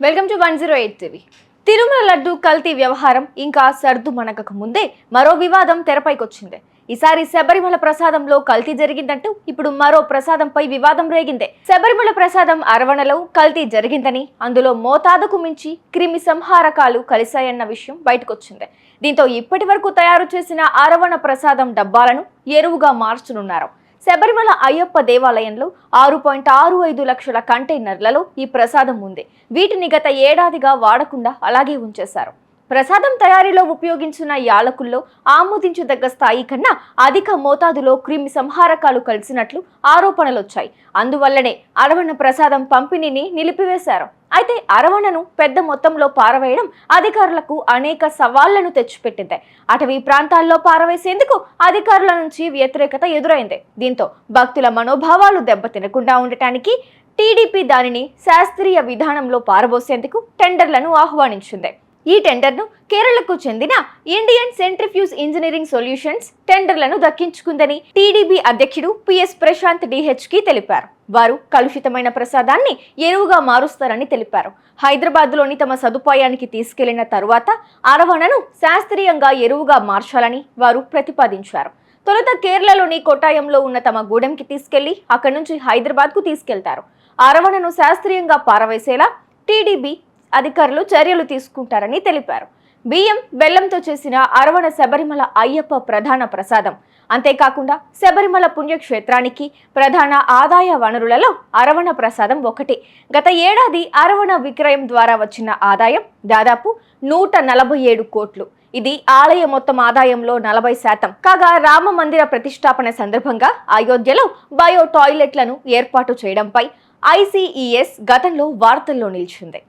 Welcome to 108 TV. Tirumala laddu కల్తీ వ్యవహారం ఇంకా సర్దు మనకకు ముందే మరో వివాదం తెరపైకొచ్చింది. ఈసారి శబరిమల ప్రసాదంలో కల్తీ జరిగిందంటూ ఇప్పుడు మరో ప్రసాదంపై వివాదం రేగింది. శబరిమల ప్రసాదం అరవణలో కల్తీ జరిగిందని, అందులో మోతాదుకు మించి క్రిమి సంహారకాలు కలిశాయన్న విషయం బయటకొచ్చింది. దీంతో ఇప్పటి వరకు తయారు చేసిన అరవణ ప్రసాదం డబ్బాలను ఎరువుగా మార్చనున్నారు. శబరిమల అయ్యప్ప దేవాలయంలో 6.65 లక్షల కంటైనర్లలో ఈ ప్రసాదం ఉంది. వీటిని గత ఏడాదిగా వాడకుండా అలాగే ఉంచేశారు. ప్రసాదం తయారీలో ఉపయోగించిన యాలకుల్లో ఆమోదించదగ్గ స్థాయి కన్నా అధిక మోతాదులో క్రిమి సంహారకాలు కలిసినట్లు ఆరోపణలొచ్చాయి. అందువల్లనే అరవణ ప్రసాదం పంపిణీని నిలిపివేశారు. అయితే అరవణను పెద్ద మొత్తంలో పారవేయడం అధికారులకు అనేక సవాళ్లను తెచ్చిపెట్టింది. అటవీ ప్రాంతాల్లో పారవేసేందుకు అధికారుల నుంచి వ్యతిరేకత ఎదురైంది. దీంతో భక్తుల మనోభావాలు దెబ్బతినకుండా ఉండటానికి టీడీపీ దానిని శాస్త్రీయ విధానంలో పారబోసేందుకు టెండర్లను ఆహ్వానించింది. ఈ టెండర్ను కేరళకు చెందిన ఇండియన్ సెంట్రిఫ్యూజ్ ఇంజనీరింగ్ సొల్యూషన్స్ టెండర్లను దక్కించుకుందని టీడీపీ అధ్యక్షుడు పిఎస్ ప్రశాంత్ డిహెచ్కి తెలిపారు. వారు కలుషితమైన ప్రసాదాన్ని ఎరువుగా మారుస్తారని తెలిపారు. హైదరాబాద్లోని తమ సదుపాయానికి తీసుకెళ్లిన తరువాత అరవణను శాస్త్రీయంగా ఎరువుగా మార్చాలని వారు ప్రతిపాదించారు. తొలుత కేరళలోని కొట్టాయంలో ఉన్న తమ గూడెంకి తీసుకెళ్లి అక్కడి నుంచి హైదరాబాద్కు తీసుకెళ్తారు. అరవణను శాస్త్రీయంగా పారవేసేలా టీడీపీ అధికారులు చర్యలు తీసుకుంటారని తెలిపారు. బియ్యం, బెల్లంతో చేసిన అరవణ శబరిమల అయ్యప్ప ప్రధాన ప్రసాదం. అంతేకాకుండా శబరిమల పుణ్యక్షేత్రానికి ప్రధాన ఆదాయ వనరులలో అరవణ ప్రసాదం ఒకటి. గత ఏడాది అరవణ విక్రయం ద్వారా వచ్చిన ఆదాయం దాదాపు 147 కోట్లు. ఇది ఆలయ మొత్తం ఆదాయంలో 40%. కాగా రామ మందిర ప్రతిష్టాపన సందర్భంగా అయోధ్యలో బయో టాయిలెట్లను ఏర్పాటు చేయడంపై ICES గతంలో వార్తల్లో నిలిచింది.